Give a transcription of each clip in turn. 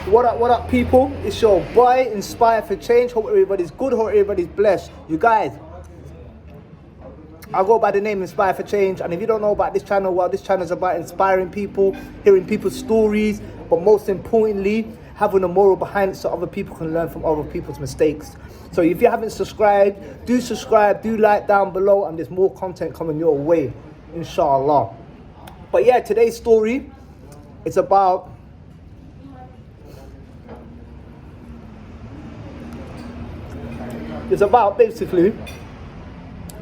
What up, people? It's your boy, Inspire for Change. Hope everybody's good, hope everybody's blessed. You guys, I go by the name Inspire for Change, and if you don't know about this channel, well, this channel is about inspiring people, hearing people's stories, but most importantly, having a moral behind it so other people can learn from other people's mistakes. So if you haven't subscribed, do subscribe, do like down below, and there's more content coming your way, inshallah. But yeah, today's story, it's about basically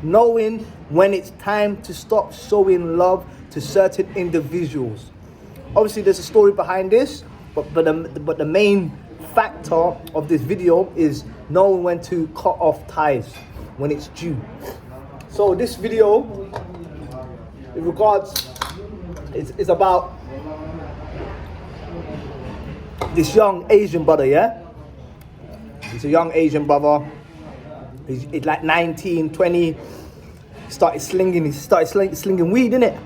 knowing when it's time to stop showing love to certain individuals. Obviously, there's a story behind this, but the main factor of this video is knowing when to cut off ties when it's due. So this video, in regards, is about this young Asian brother, yeah? He's a young Asian brother. He's like 19, 20. He started slinging weed, innit?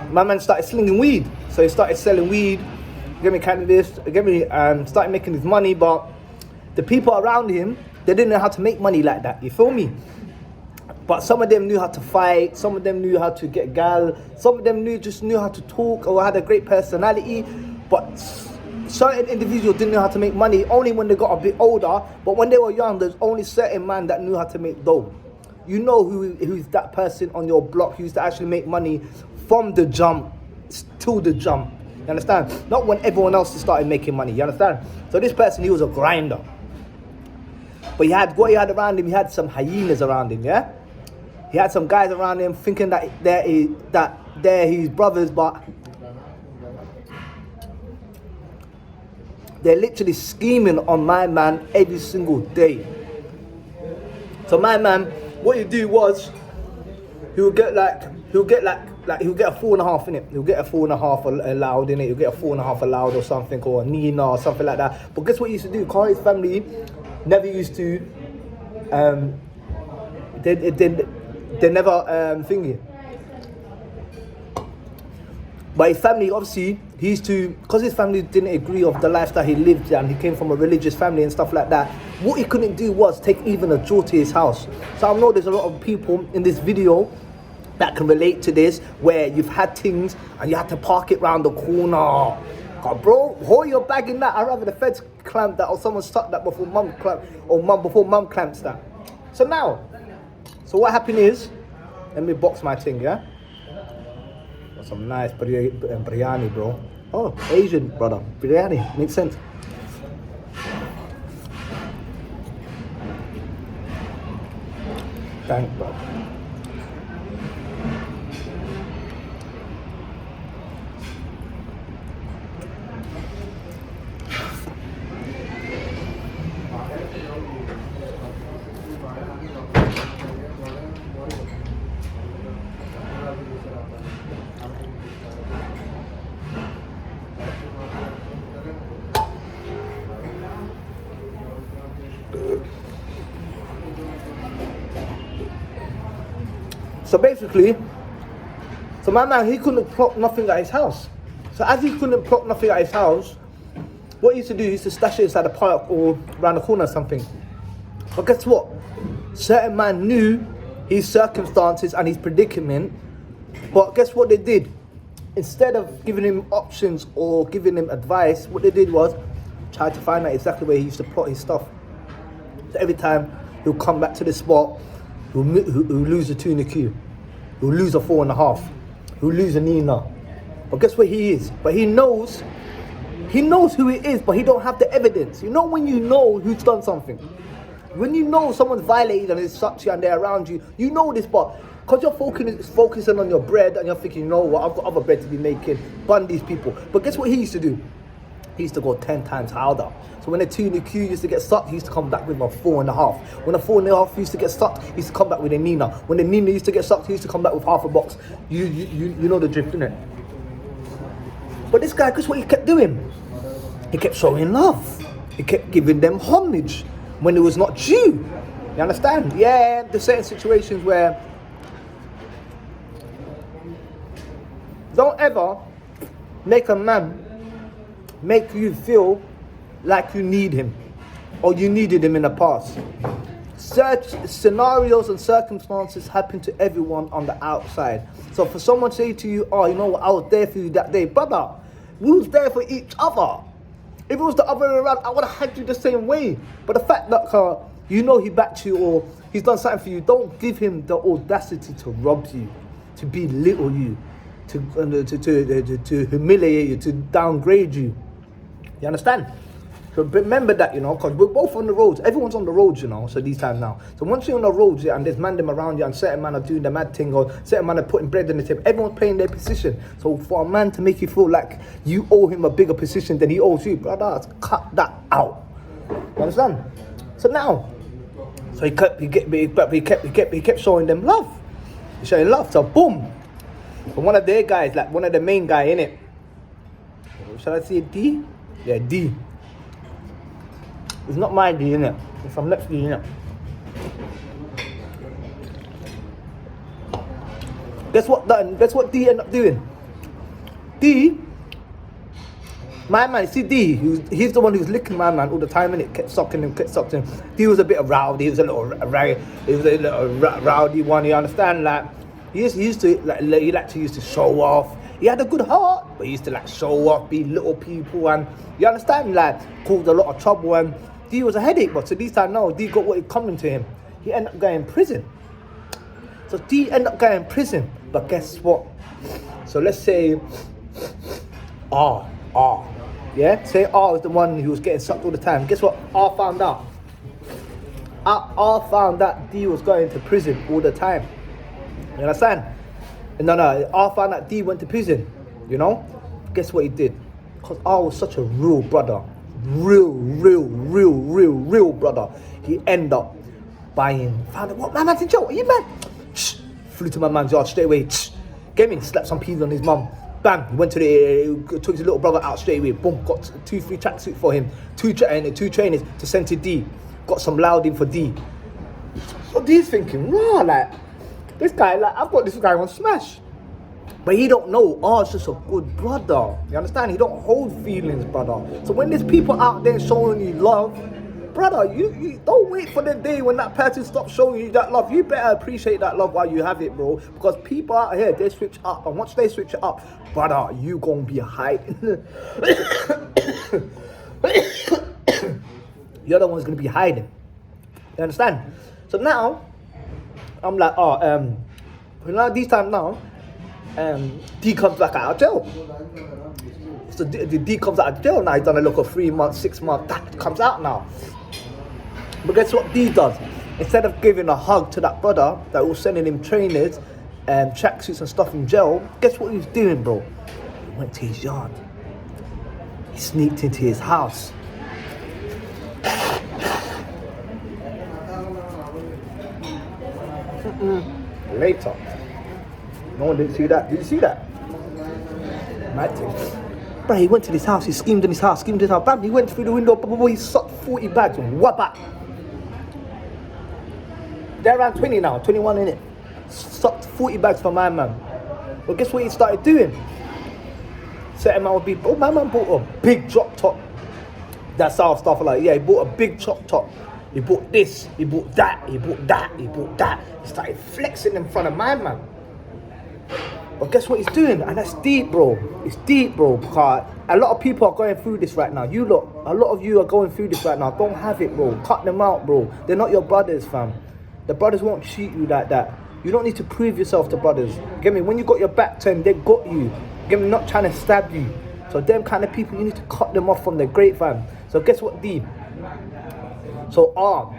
My man started slinging weed. So he started selling weed, started making his money, but the people around him, they didn't know how to make money like that, you feel me? But some of them knew how to fight, some of them knew how to get gal, some of them just knew how to talk or had a great personality, but certain individuals didn't know how to make money only when they got a bit older. But when they were young, there's only certain man that knew how to make dough. You know who's that person on your block who used to actually make money from the jump till the jump. You understand? Not when everyone else started making money. You understand? So this person, he was a grinder. But what he had around him, he had some hyenas around him, yeah? He had some guys around him thinking that they're his brothers, but they're literally scheming on my man every single day. So my man, what he do was, he'll get a 4.5 in it. He'll get a 4.5 allowed in it. He'll get a 4.5 allowed or something, or a Nina or something like that. But guess what he used to do? Because his family never used to, they never thingy. But his family, obviously, he used to, because his family didn't agree of the lifestyle he lived and he came from a religious family and stuff like that, what he couldn't do was take even a jaw to his house. So I know there's a lot of people in this video that can relate to this, where you've had things and you had to park it round the corner. God, bro, hold your bag in that. I'd rather the feds clamp that or someone stuck that before mum clamps that. So what happened is, let me box my thing, yeah? Got some nice biryani, bro. Oh, Asian brother, biryani, makes sense. Thank bro. So basically, my man, he couldn't plot nothing at his house. So as he couldn't plot nothing at his house, what he used to do, he used to stash it inside the park or around the corner or something. But guess what? Certain man knew his circumstances and his predicament. But guess what they did? Instead of giving him options or giving him advice, what they did was try to find out exactly where he used to plot his stuff. So every time he'll come back to the spot, he'll lose a 2 in the queue. He'll lose a 4.5. He'll lose a Nina. But guess where he is? But he knows who it is, but he don't have the evidence. You know when you know who's done something? When you know someone's violated and it's such and they're around you, you know this, but because you're focusing on your bread and you're thinking, you know what, I've got other bread to be making, bun these people. But guess what he used to do? He used to go 10 times harder. So when the 2 in the queue used to get stuck, he used to come back with a 4.5. When the 4.5 used to get stuck, he used to come back with a Nina. When the Nina used to get stuck, he used to come back with half a box. You know the drift, innit? But this guy, guess what he kept doing? He kept showing love. He kept giving them homage when it was not due. You understand? Yeah, there's certain situations where don't ever make a man make you feel like you need him or you needed him in the past. Such scenarios and circumstances happen to everyone on the outside. So for someone to say to you, oh, you know what, I was there for you that day. Brother, we was there for each other. If it was the other way around, I would have had you the same way. But the fact that you know he backed you or he's done something for you, don't give him the audacity to rob you, to belittle you, to humiliate you, to downgrade you. You understand? So remember that, you know, because we're both on the roads. Everyone's on the roads, you know, so these times now. So once you're on the roads, yeah, and there's man them around you and certain man are doing the mad thing or certain man are putting bread on the table, everyone's playing their position. So for a man to make you feel like you owe him a bigger position than he owes you, brother, cut that out. You understand? So now, so he kept showing them love. He's showing love, so boom. But one of their guys, like one of the main guy, innit? Shall I say D? Yeah, D. It's not my D, innit? It's from next D, innit? Guess what D ended up doing? D, my man, see D, he's the one who's licking my man all the time, innit? Kept sucking him. D was a bit of rowdy, he was a little rowdy one, you understand? Like, he used to show off. He had a good heart, but he used to like show off, be little people, and you understand, like, caused a lot of trouble. And D was a headache, but so this time now, D got what is coming to him. He ended up going in prison. So D ended up going in prison, but guess what? So let's say R, yeah? Say R was the one who was getting sucked all the time. Guess what? R found out. R found that D was going to prison all the time. You understand? No, R found out D went to prison, you know? Guess what he did? Because R was such a real brother. Real brother. He ended up found out, what, my man's in jail? Are you mad? Flew to my man's yard straight away. Get me, slapped some peas on his mum. Bam, he went took his little brother out straight away. Boom, got 2 free tracksuit for him. 2 trainers to send to D. Got some louding for D. So D's thinking, raw, like, this guy, like, I've got this guy on smash. But he don't know, R's just a good brother. You understand? He don't hold feelings, brother. So when there's people out there showing you love, brother, you don't wait for the day when that person stops showing you that love. You better appreciate that love while you have it, bro. Because people out here, they switch up. And once they switch it up, brother, you gonna be hiding. You're the one's gonna be hiding. You understand? So now, I'm like, now this time now, D comes back out of jail. So D comes out of jail now. He's done a look of 3 months, 6 months. That comes out now. But guess what D does? Instead of giving a hug to that brother that was sending him trainers and tracksuits and stuff in jail, guess what he was doing, bro? He went to his yard. He sneaked into his house. Later. No one didn't see that. Did you see that? Mad thing. Bro, he went to this house, he schemed in his house, bam, he went through the window, he sucked 40 bags, whapa. They're around 20 now, 21 in it. Sucked 40 bags for my man. Well, guess what he started doing? Certain man would be, my man bought a big drop top. That's how stuff like, yeah, he bought a big drop top. He bought this, he bought that. He started flexing in front of my man. But guess what he's doing? And that's deep, bro. It's deep, bro. Because a lot of people are going through this right now. A lot of you are going through this right now. Don't have it, bro. Cut them out, bro. They're not your brothers, fam. The brothers won't treat you like that. You don't need to prove yourself to brothers. Get me? When you got your back turned, they got you. Get me? Not trying to stab you. So them kind of people, you need to cut them off from the grapevine. So guess what, D? So R.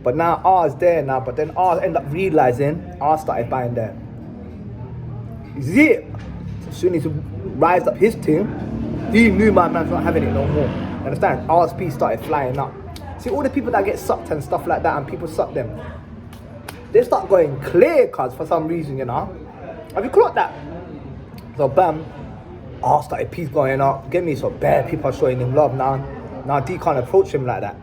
But now R is there now. But then R ended up realizing R started buying there. Zip. So as soon as he rised up his team, he knew my man's not having it no more. You understand? RSP started flying up. See all the people that get sucked and stuff like that, and people suck them, they start going clear, cuz for some reason, you know. Have you clocked that? So bam, R started peace going up. Get me? So bad people are showing him love now. Now D can't approach him like that.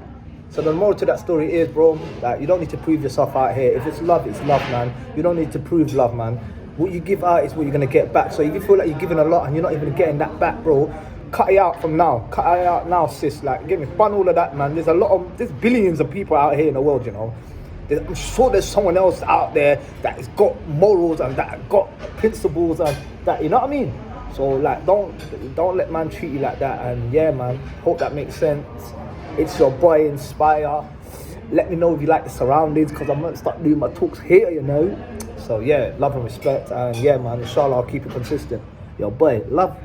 So the moral to that story is, bro, that you don't need to prove yourself out here. If it's love, man. You don't need to prove love, man. what you give out is what you're gonna get back. So if you feel like you're giving a lot and you're not even getting that back, bro, cut it out from now. Cut it out now, sis. Like, get me, bun all of that, man. There's billions of people out here in the world, you know. I'm sure there's someone else out there that has got morals and that got principles and that, you know what I mean? So like, don't let man treat you like that. And yeah, man, hope that makes sense. It's your boy Inspire. Let me know if you like the surroundings, because I'm gonna start doing my talks here, you know. So yeah, love and respect, and yeah, man, inshallah I'll keep it consistent. Your boy, love.